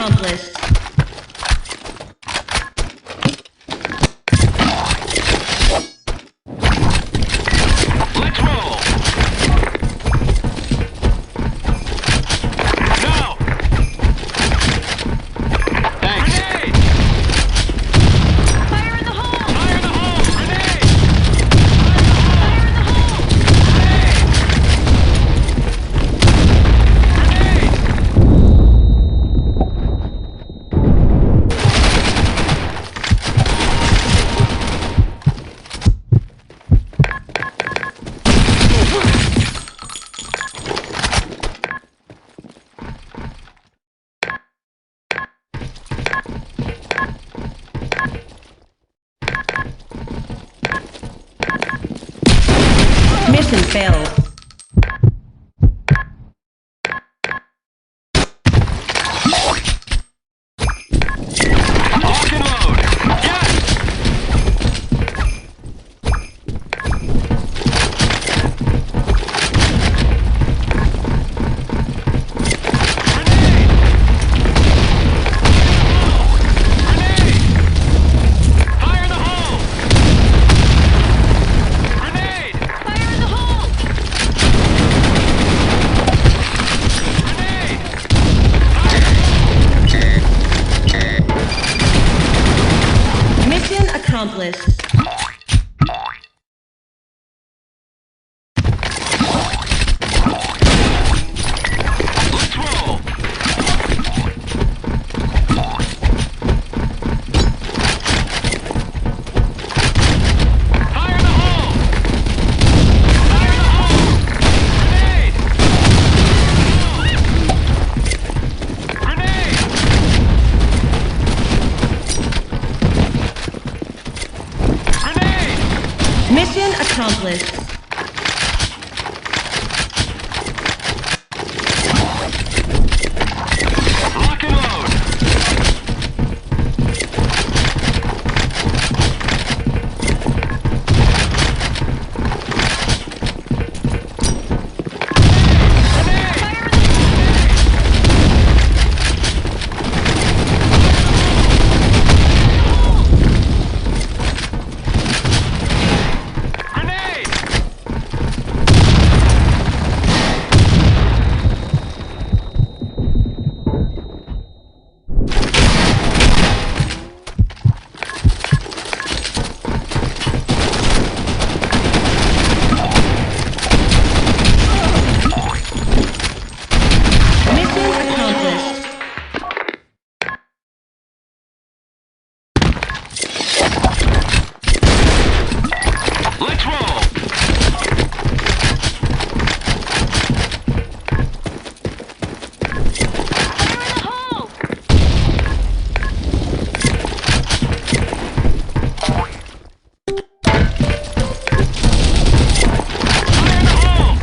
accomplished. Let's roll! Now! Thanks. Grenade! Fire in the hole! Fire in the hole! Grenade! Fire in the hole! Mission failed. Lock and load! Yes! Grenade! Grenade! Fire in the hole! Grenade! Fire in the hole! Grenade! Mission accomplished. Let's roll! Fire in the hole! Fire in the hole! Grenade! Grenade! Grenade! Mission accomplished. Lock and load! Grenade! Mission accomplished. Let's roll! Fire in the hole!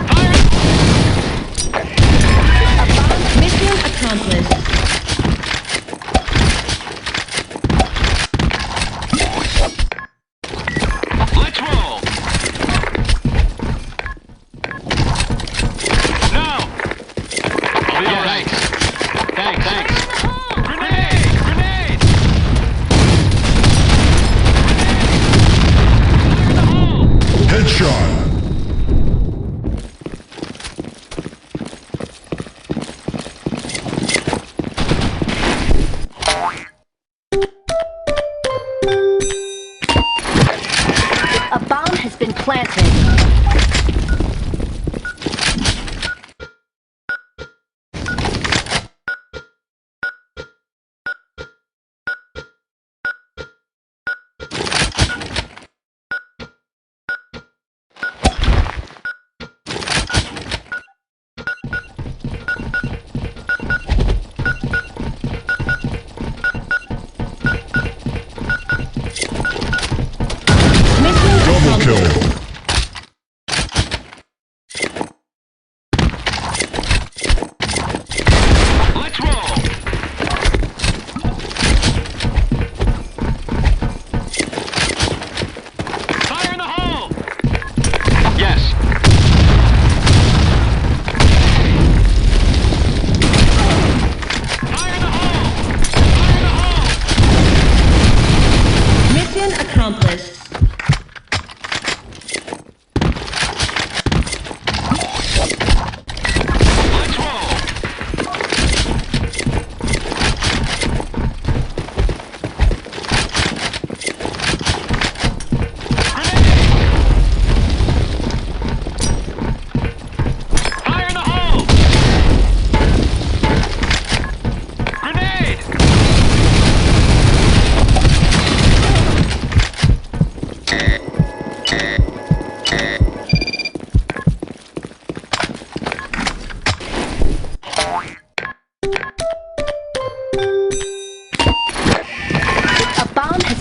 Fire in the hole! Mission accomplished. Let's roll! No! I'll be all right. Thanks. Fire in the hole! Grenade! Grenade! Fire in the hole! Headshot.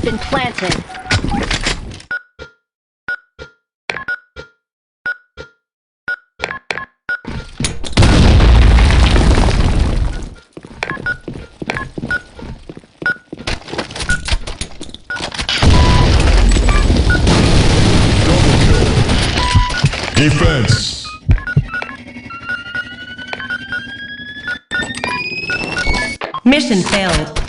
been planted. Defense. Mission failed.